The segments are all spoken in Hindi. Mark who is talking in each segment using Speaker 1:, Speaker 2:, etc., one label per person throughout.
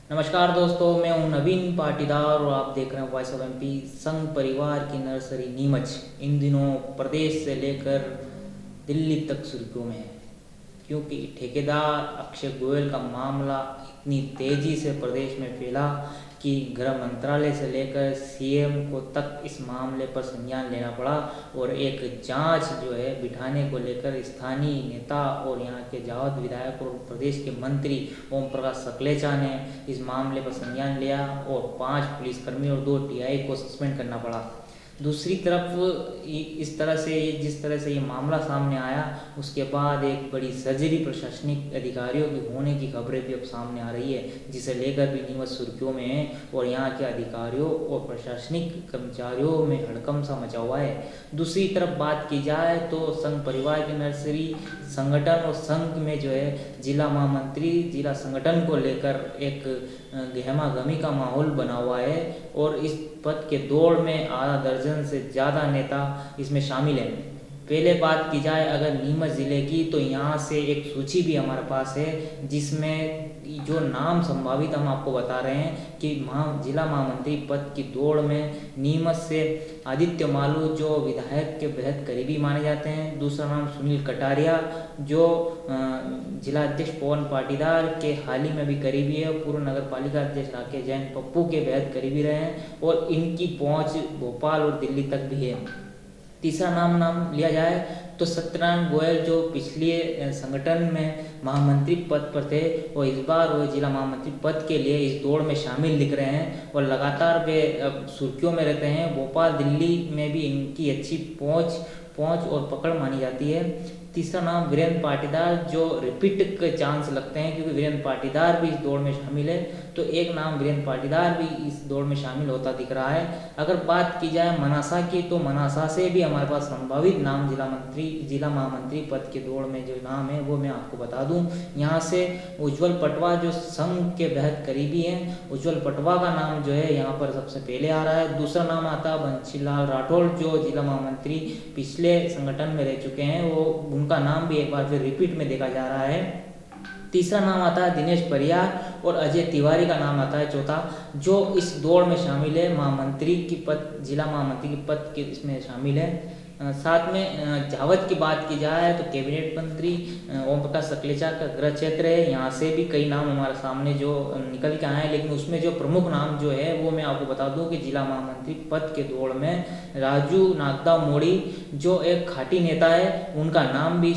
Speaker 1: नमस्कार दोस्तों, मैं हूं नवीन पाटीदार और आप देख रहे हैं वॉइस ऑफ एमपी। संघ परिवार की नर्सरी नीमच इन दिनों प्रदेश से लेकर दिल्ली तक सुर्खियों में है, क्योंकि ठेकेदार अक्षय गोयल का मामला इतनी तेजी से प्रदेश में फैला कि गृह मंत्रालय से लेकर सीएम को तक इस मामले पर संज्ञान लेना पड़ा और एक जांच जो है बिठाने को लेकर स्थानीय नेता और यहाँ के जावद विधायक और प्रदेश के मंत्री ओम प्रकाश सकलेचा ने इस मामले पर संज्ञान लिया और 5 पुलिसकर्मी और 2 टीआई को सस्पेंड करना पड़ा। दूसरी तरफ इस तरह से जिस तरह से ये मामला सामने आया, उसके बाद एक बड़ी सर्जरी प्रशासनिक अधिकारियों की होने की खबरें भी अब सामने आ रही है, जिसे लेकर भी नीमच सुर्खियों में है और यहाँ के अधिकारियों और प्रशासनिक कर्मचारियों में हड़कंप सा मचा हुआ है। दूसरी तरफ बात की जाए तो संघ परिवार की नर्सरी संगठन और संघ में जो है जिला महामंत्री जिला संगठन को लेकर एक गहमा गहमी का माहौल बना हुआ है और इस पद के दौड़ में आधा दर्जन से ज़्यादा नेता इसमें शामिल हैं। पहले बात की जाए अगर नीमच ज़िले की, तो यहाँ से एक सूची भी हमारे पास है जिसमें जो नाम संभावित हम आपको बता रहे हैं कि जिला महामंत्री पद की दौड़ में नीमच से आदित्य मालू जो विधायक के बेहद करीबी माने जाते हैं। दूसरा नाम सुनील कटारिया जो जिला अध्यक्ष पवन पाटीदार के हाल ही में भी करीबी है, पूर्व नगर पालिका अध्यक्ष राकेश जैन पप्पू के बेहद करीबी रहे हैं और इनकी पहुंच भोपाल और दिल्ली तक भी है। तीसरा नाम लिया जाए तो सत्यनारायण गोयल जो पिछले संगठन में महामंत्री पद पर थे और इस बार वो जिला महामंत्री पद के लिए इस दौड़ में शामिल दिख रहे हैं और लगातार वे सुर्खियों में रहते हैं। भोपाल दिल्ली में भी इनकी अच्छी पहुंच और पकड़ मानी जाती है। तीसरा नाम वीरेंद्र पाटीदार जो रिपीट के चांस लगते हैं क्योंकि वीरेंद्र पाटीदार भी इस दौड़ में शामिल है, तो एक नाम वीरेंद्र पाटीदार भी इस दौड़ में शामिल होता दिख रहा है। अगर बात की जाए मनासा की, तो मनासा से भी हमारे पास संभावित नाम जिला महामंत्री पद के दौड़ में जो नाम है वो मैं आपको बता दूं। यहाँ से उज्ज्वल पटवा जो संघ के बेहद करीबी हैं, उज्ज्वल पटवा का नाम जो है यहाँ पर सबसे पहले आ रहा है। दूसरा नाम आता है बंशीलाल राठौड़ जो जिला महामंत्री पिछले संगठन में रह चुके हैं, वो उनका नाम भी एक बार फिर रिपीट में देखा जा रहा है। तीसरा नाम आता है दिनेश परियार और अजय तिवारी का नाम आता है चौथा, जो इस दौड़ में शामिल है, जिला महामंत्री की पद के इसमें शामिल है। साथ में जावद की बात की जाए तो कैबिनेट मंत्री ओम प्रकाश सकलेचा का गृह क्षेत्र है, यहाँ से भी कई नाम हमारे सामने जो निकल के आए हैं, लेकिन उसमें जो प्रमुख नाम जो है वो मैं आपको बता दूं कि जिला महामंत्री पद के दौड़ में राजू नागदा मोड़ी जो एक खाटी नेता है, उनका नाम भी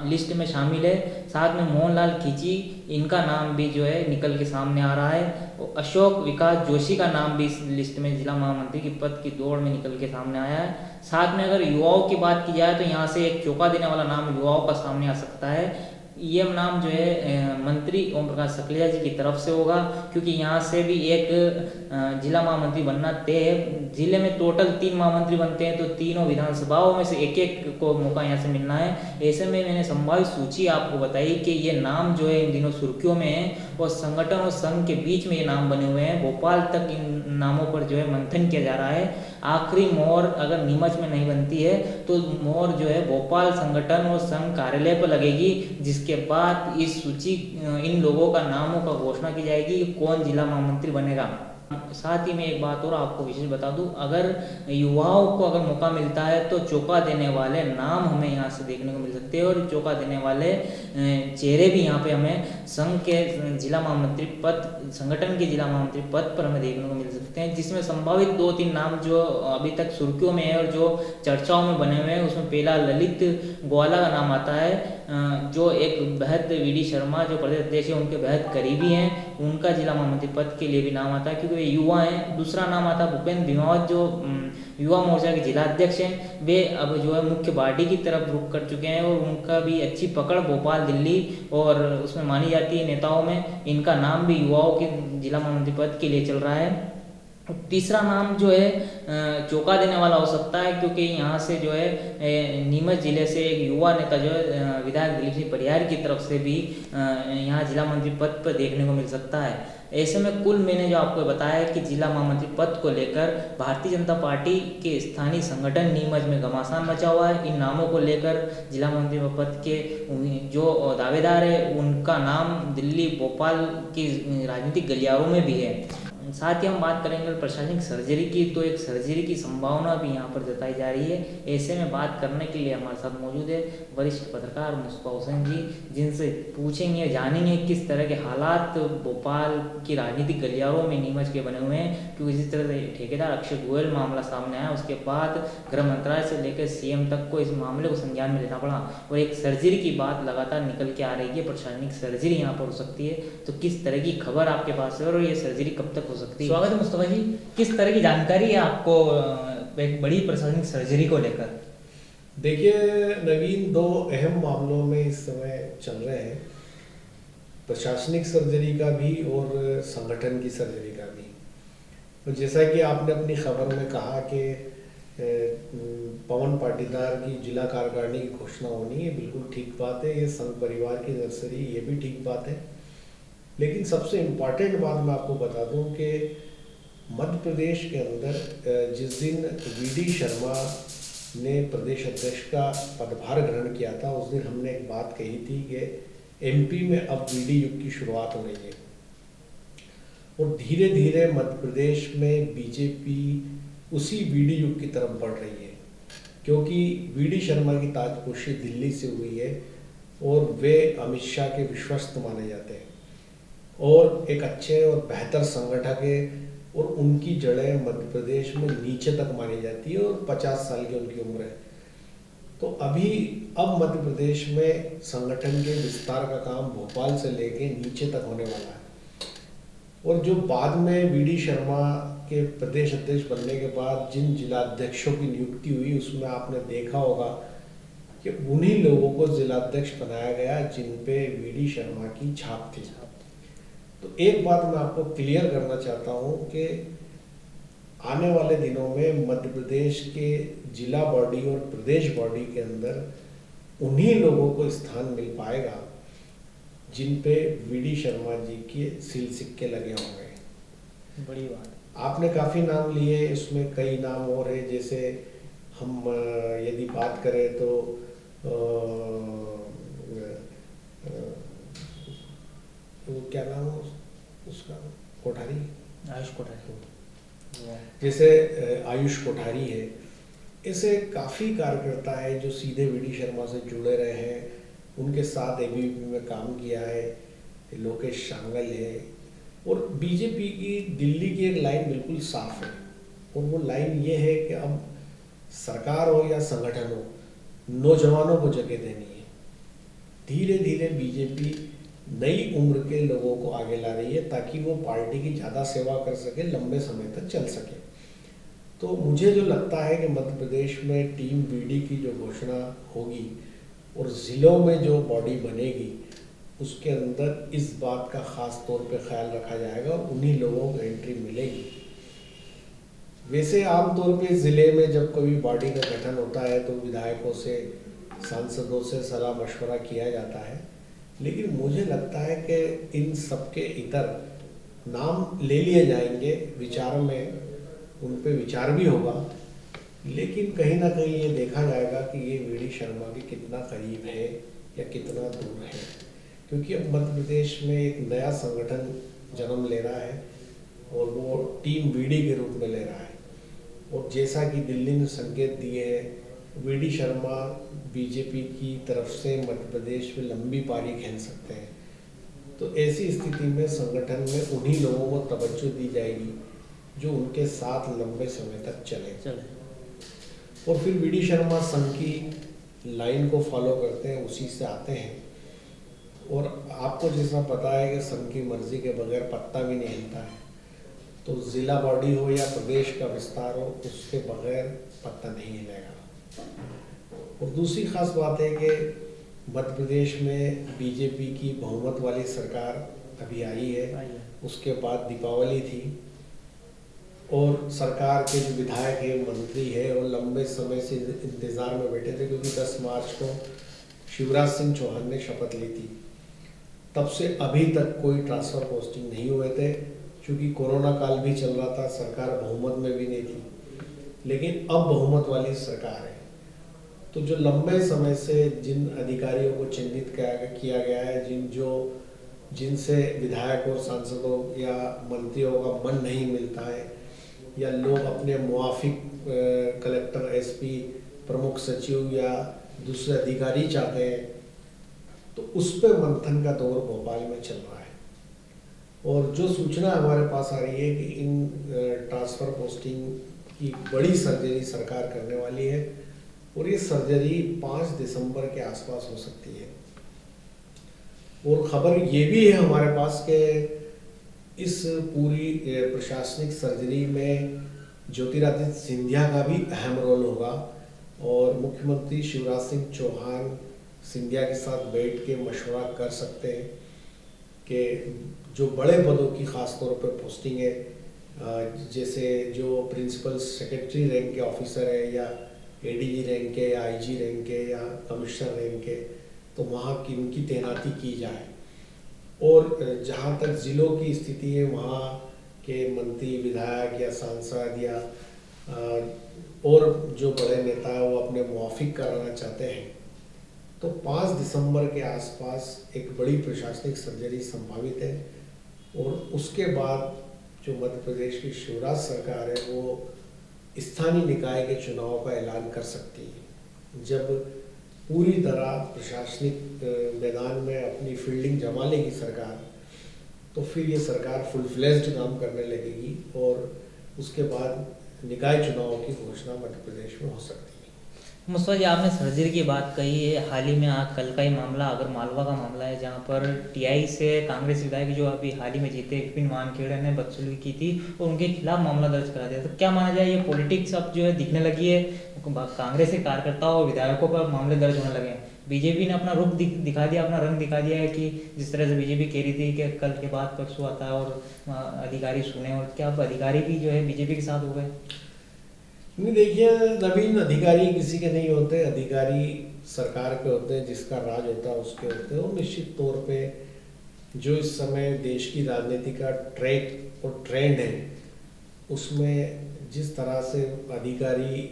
Speaker 1: लिस्ट में शामिल है। साथ में मोहनलाल खींची, इनका नाम भी जो है निकल के सामने आ रहा है। अशोक विकास जोशी का नाम भी इस लिस्ट में जिला महामंत्री की पद की दौड़ में निकल के सामने आया है। साथ में अगर युवाओं की बात की जाए तो यहाँ से एक चौंका देने वाला नाम युवाओं का सामने आ सकता है। ये नाम जो है मंत्री ओम प्रकाश सकलेचा जी की तरफ से होगा, क्योंकि यहाँ से भी एक जिला महामंत्री बनना तय है। जिले में टोटल 3 महामंत्री बनते हैं, तो तीनों विधानसभाओं में से एक एक को मौका यहाँ से मिलना है। ऐसे में मैंने संभावित सूची आपको बताई कि ये नाम जो है इन दिनों सुर्खियों में है और संगठन और संघ के बीच में ये नाम बने हुए हैं। भोपाल तक इन नामों पर जो है मंथन किया जा रहा है। आखिरी मोहर अगर नीमच में नहीं बनती है तो मोहर जो है भोपाल संगठन और संघ कार्यालय पर लगेगी, जिसके बाद इस सूची इन लोगों का नामों का घोषणा की जाएगी कि कौन जिला महामंत्री बनेगा। साथ ही मैं एक बात और आपको विशेष बता दूं, अगर युवाओं को अगर मौका मिलता है तो चौंका देने वाले नाम हमें यहाँ से देखने को मिल सकते हैं और चौंका देने वाले चेहरे भी यहाँ पे हमें संघ के जिला महामंत्री पद संगठन के जिला महामंत्री पद पर हमें देखने को मिल सकते हैं, जिसमें संभावित 2-3 नाम जो अभी तक सुर्खियों में है और जो चर्चाओं में बने हुए हैं। उसमें पहला ललित ग्वाला का नाम आता है, जो एक बेहद वीडी शर्मा जो प्रदेश अध्यक्ष है उनके बेहद करीबी हैं, उनका जिला महामंत्री पद के लिए भी नाम आता है क्योंकि वे युवा हैं। दूसरा नाम आता है भूपेंद्र भीमावत जो युवा मोर्चा के जिला अध्यक्ष हैं, वे अब जो है मुख्य पार्टी की तरफ रुख कर चुके हैं और उनका भी अच्छी पकड़ भोपाल दिल्ली और उसमें मानी जाती है नेताओं में। इनका नाम भी युवाओं के जिला महामंत्री पद के लिए चल रहा है। तीसरा नाम जो है चौंका देने वाला हो सकता है, क्योंकि यहाँ से जो है नीमच जिले से एक युवा नेता जो है विधायक दिलीप सिंह परिहार की तरफ से भी यहाँ जिला मंत्री पद पर देखने को मिल सकता है। ऐसे में कुल मैंने जो आपको बताया कि जिला महामंत्री पद को लेकर भारतीय जनता पार्टी के स्थानीय संगठन नीमच में घमासान मचा हुआ है। इन नामों को लेकर जिला मंत्री पद के जो दावेदार है उनका नाम दिल्ली भोपाल की राजनीतिक गलियारों में भी है। साथ ही हम बात करेंगे प्रशासनिक सर्जरी की, तो एक सर्जरी की संभावना भी यहाँ पर जताई जा रही है। ऐसे में बात करने के लिए हमारे साथ मौजूद है वरिष्ठ पत्रकार मुस्तफा हुसैन जी, जिनसे पूछेंगे जानेंगे किस तरह के हालात भोपाल की राजनीतिक गलियारों में नीमच के बने हुए हैं। क्योंकि जिस तरह से ठेकेदार अक्षय गोयल मामला सामने आया उसके बाद गृह मंत्रालय से लेकर सीएम तक को इस मामले को संज्ञान में लेना पड़ा और एक सर्जरी की बात लगातार निकल के आ रही है। प्रशासनिक सर्जरी यहाँ पर हो सकती है, तो किस तरह की खबर आपके पास है और ये सर्जरी कब तक हो सकती है? स्वागत है मुस्तफा जी। किस तरह की जानकारी है आपको एक बड़ी प्रशासनिक सर्जरी को लेकर?
Speaker 2: देखिए नवीन, दो अहम मामलों में इस समय चल रहे हैं, प्रशासनिक सर्जरी का भी और संगठन की सर्जरी का भी। तो जैसा कि आपने अपनी खबर में कहा कि पवन पाटीदार की जिला कार्यकारिणी की घोषणा होनी है, बिल्कुल ठीक बात है। ये संघ परिवार की नर्सरी, ये भी ठीक बात है। लेकिन सबसे इम्पॉर्टेंट बात मैं आपको बता दूं कि मध्य प्रदेश के अंदर जिस दिन वीडी शर्मा ने प्रदेश अध्यक्ष का पदभार ग्रहण किया था, उस दिन हमने एक बात कही थी कि एमपी में अब वीडी युग की शुरुआत हो रही है और धीरे धीरे मध्य प्रदेश में बीजेपी उसी वीडी युग की तरफ बढ़ रही है, क्योंकि वीडी शर्मा की ताजपोशी दिल्ली से हुई है और वे अमित शाह के विश्वस्त माने जाते हैं और एक अच्छे और बेहतर संगठक है और उनकी जड़ें मध्य प्रदेश में नीचे तक मानी जाती है और 50 साल की उनकी उम्र है। तो अब मध्य प्रदेश में संगठन के विस्तार का काम भोपाल से लेके नीचे तक होने वाला है और जो बाद में वीडी शर्मा के प्रदेश अध्यक्ष बनने के बाद जिन जिला अध्यक्षों की नियुक्ति हुई, उसमें आपने देखा होगा कि उन्हीं लोगों को जिलाध्यक्ष बनाया गया जिन पे वीडी शर्मा की छाप थी। तो एक बात मैं आपको क्लियर करना चाहता हूं कि आने वाले दिनों में मध्य प्रदेश के जिला बॉडी और प्रदेश बॉडी के अंदर उन्हीं लोगों को स्थान मिल पाएगा जिन पे वीडी शर्मा जी के सील सिक्के लगे होंगे।
Speaker 1: बड़ी बात। आपने
Speaker 2: काफ़ी नाम लिए, इसमें कई नाम और है। जैसे हम यदि बात करें तो वो क्या नाम है उसका, कोठारी,
Speaker 1: आयुष कोठारी।
Speaker 2: जैसे आयुष कोठारी है, ऐसे काफ़ी कार्यकर्ता है जो सीधे वीडी शर्मा से जुड़े रहे हैं, उनके साथ एबीवीपी में काम किया है। लोकेश शांगल है और बीजेपी की दिल्ली की एक लाइन बिल्कुल साफ है और वो लाइन ये है कि अब सरकार हो या संगठन हो, नौजवानों को जगह देनी है। धीरे धीरे बीजेपी नई उम्र के लोगों को आगे ला रही है ताकि वो पार्टी की ज़्यादा सेवा कर सके, लंबे समय तक चल सके। तो मुझे जो लगता है कि मध्य प्रदेश में टीम वीडी की जो घोषणा होगी और ज़िलों में जो बॉडी बनेगी उसके अंदर इस बात का ख़ास तौर पे ख्याल रखा जाएगा और उन्हीं लोगों को एंट्री मिलेगी। वैसे आमतौर पे ज़िले में जब कोई बॉडी का गठन होता है तो विधायकों से, सांसदों से सलाह मशवरा किया जाता है, लेकिन मुझे लगता है कि इन सबके इतर नाम ले लिए जाएंगे, विचार में उन पे विचार भी होगा, लेकिन कहीं ना कहीं ये देखा जाएगा कि ये वीडी शर्मा के कितना करीब है या कितना दूर है, क्योंकि अब मध्य प्रदेश में एक नया संगठन जन्म ले रहा है और वो टीम वीडी के रूप में ले रहा है। और जैसा कि दिल्ली ने संकेत दिए हैं, वीडी शर्मा बीजेपी की तरफ से मध्य प्रदेश में लंबी पारी खेल सकते हैं। तो ऐसी स्थिति में संगठन में उन्हीं लोगों को तवज्जो दी जाएगी जो उनके साथ लंबे समय तक चले। और फिर वीडी शर्मा संघ की लाइन को फॉलो करते हैं, उसी से आते हैं। और आपको जैसा पता है कि संघ की मर्जी के बगैर पत्ता भी नहीं हिलता है, तो जिला बॉडी हो या प्रदेश का विस्तार हो, उसके बगैर पत्ता नहीं हिलेगा। और दूसरी खास बात है कि मध्य प्रदेश में बीजेपी की बहुमत वाली सरकार अभी आई है, उसके बाद दीपावली थी और सरकार के जो विधायक है, मंत्री है, वो लंबे समय से इंतज़ार में बैठे थे, क्योंकि 10 मार्च को शिवराज सिंह चौहान ने शपथ ली थी। तब से अभी तक कोई ट्रांसफ़र पोस्टिंग नहीं हुए थे, क्योंकि कोरोना काल भी चल रहा था, सरकार बहुमत में भी नहीं थी। लेकिन अब बहुमत वाली सरकार है, तो जो लंबे समय से जिन अधिकारियों को चिन्हित किया गया है, जिनसे विधायक और सांसदों या मंत्रियों का मन नहीं मिलता है, या लोग अपने मुआफिक कलेक्टर, एसपी, प्रमुख सचिव या दूसरे अधिकारी चाहते हैं, तो उस पर मंथन का दौर भोपाल में चल रहा है। और जो सूचना हमारे पास आ रही है कि इन ट्रांसफ़र पोस्टिंग की बड़ी सर्जरी सरकार करने वाली है, और ये सर्जरी 5 दिसंबर के आसपास हो सकती है। और ख़बर ये भी है हमारे पास कि इस पूरी प्रशासनिक सर्जरी में ज्योतिरादित्य सिंधिया का भी अहम रोल होगा, और मुख्यमंत्री शिवराज सिंह चौहान सिंधिया के साथ बैठ के मशवरा कर सकते हैं कि जो बड़े पदों की ख़ास तौर पर पोस्टिंग है, जैसे जो प्रिंसिपल सेक्रेटरी रैंक के ऑफिसर है, या एडीजी रैंक के, या आईजी रैंक के, या कमिश्नर रैंक के, तो वहाँ की उनकी तैनाती की जाए। और जहाँ तक ज़िलों की स्थिति है, वहाँ के मंत्री, विधायक या सांसद या और जो बड़े नेता हैं वो अपने मुआफिक कराना चाहते हैं, तो 5 दिसंबर के आसपास एक बड़ी प्रशासनिक सर्जरी संभावित है। और उसके बाद जो मध्य प्रदेश की शिवराज सरकार है, वो स्थानीय निकाय के चुनाव का ऐलान कर सकती है। जब पूरी तरह प्रशासनिक मैदान में अपनी फील्डिंग जमा लेगी सरकार, तो फिर ये सरकार फुल फ्लेज्ड काम करने लगेगी, और उसके बाद निकाय चुनाव की घोषणा मध्य प्रदेश में हो सकती है।
Speaker 1: मुस्तफा जी, आपने सर्जरी की बात कही है। हाल ही में कल का ही मामला अगर मालवा का मामला है, जहां पर टीआई से कांग्रेस विधायक जो अभी हाल ही में जीते विपिन वानखेड़े ने बदसलूकी की थी और उनके खिलाफ मामला दर्ज करा दिया। तो क्या माना जाए, ये पॉलिटिक्स अब जो है दिखने लगी है, कांग्रेस के कार्यकर्ताओं और विधायकों पर मामले दर्ज होने लगे हैं। बीजेपी ने अपना रुख दिखा दिया, अपना रंग दिखा दिया है कि जिस तरह से बीजेपी कह रही थी कि कल के बाद परसों आता है और अधिकारी सुने, और क्या अब अधिकारी भी जो है बीजेपी के साथ हो गए?
Speaker 2: नहीं, देखिए, नवीन अधिकारी किसी के नहीं होते, अधिकारी सरकार के होते हैं, जिसका राज होता है उसके होते हैं। और निश्चित तौर पे जो इस समय देश की राजनीति का ट्रैक और ट्रेंड है, उसमें जिस तरह से अधिकारी,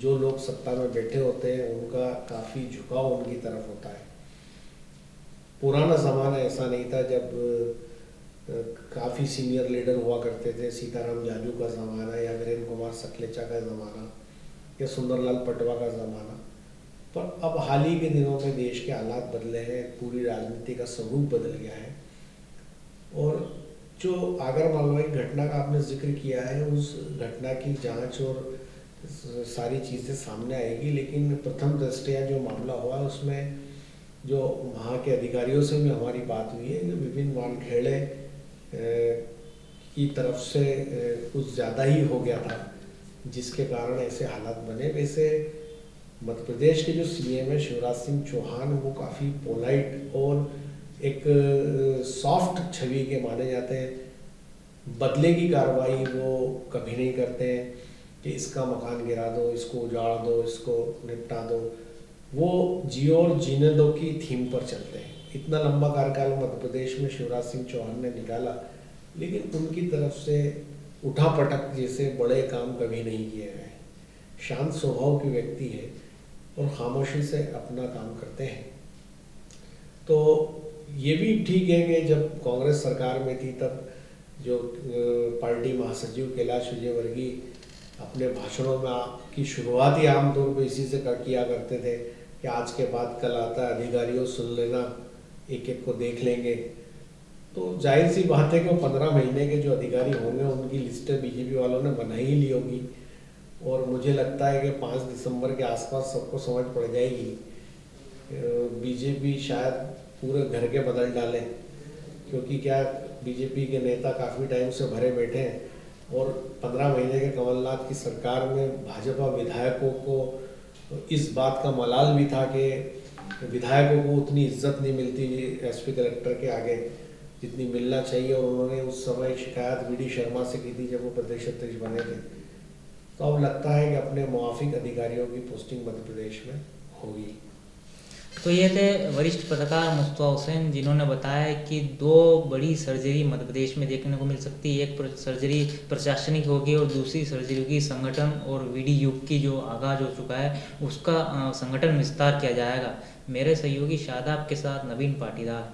Speaker 2: जो लोग सत्ता में बैठे होते हैं, उनका काफ़ी झुकाव उनकी तरफ होता है। पुराना ज़माना ऐसा नहीं था जब काफ़ी सीनियर लीडर हुआ करते थे, सीताराम जाजू का ज़माना, या वीरेंद्र कुमार सकलेचा का ज़माना, या सुंदरलाल पटवा का ज़माना। पर अब हाल ही के दिनों में देश के हालात बदले हैं, पूरी राजनीति का स्वरूप बदल गया है। और जो आगर मालवा की घटना का आपने जिक्र किया है, उस घटना की जांच और सारी चीज़ें सामने आएगी, लेकिन प्रथम दृष्टया जो मामला हुआ उसमें जो वहाँ के अधिकारियों से भी हमारी बात हुई है, जो विपिन वानखेड़े की तरफ से कुछ ज़्यादा ही हो गया था, जिसके कारण ऐसे हालात बने। वैसे मध्य प्रदेश के जो सीएम है शिवराज सिंह चौहान, वो काफ़ी पोलाइट और एक सॉफ्ट छवि के माने जाते हैं। बदले की कार्रवाई वो कभी नहीं करते हैं कि इसका मकान गिरा दो, इसको उजाड़ दो, इसको निपटा दो। वो जियो और जीने दो की थीम पर चलते हैं। इतना लंबा कार्यकाल मध्य प्रदेश में शिवराज सिंह चौहान ने निकाला, लेकिन उनकी तरफ से उठापटक जैसे बड़े काम कभी नहीं किए गए। शांत स्वभाव के व्यक्ति है और खामोशी से अपना काम करते हैं। तो ये भी ठीक है कि जब कांग्रेस सरकार में थी, तब जो पार्टी महासचिव कैलाश विजयवर्गीय अपने भाषणों में की शुरुआत ही आमतौर पर इसी से किया करते थे कि आज के बाद कल आता है, अधिकारियों सुन लेना, एक एक को देख लेंगे। तो जाहिर सी बात है कि 15 महीने के जो अधिकारी होंगे उनकी लिस्टें बीजेपी वालों ने बना ही ली होगी, और मुझे लगता है कि 5 दिसंबर के आसपास सबको समझ पड़ जाएगी। बीजेपी शायद पूरे घर के बदल डालें, क्योंकि क्या बीजेपी के नेता काफ़ी टाइम से भरे बैठे हैं, और 15 महीने के कमलनाथ की सरकार में भाजपा विधायकों को इस बात का मलाल भी था कि विधायकों को उतनी इज्जत नहीं मिलती एसपी कलेक्टर के आगे जितनी मिलना चाहिए, और उन्होंने उस समय शिकायत वी डी शर्मा से की थी जब वो प्रदेश अध्यक्ष बने थे। तो अब लगता है कि अपने मुआफिक अधिकारियों की पोस्टिंग मध्य प्रदेश में होगी।
Speaker 1: तो ये थे वरिष्ठ पत्रकार मुस्तफा हुसैन, जिन्होंने बताया कि 2 बड़ी सर्जरी मध्य प्रदेश में देखने को मिल सकती है। एक सर्जरी प्रशासनिक होगी और दूसरी सर्जरी होगी संगठन और वीडी युग की जो आगाज हो चुका है उसका संगठन विस्तार किया जाएगा। मेरे सहयोगी शादाब के साथ नवीन पाटीदार।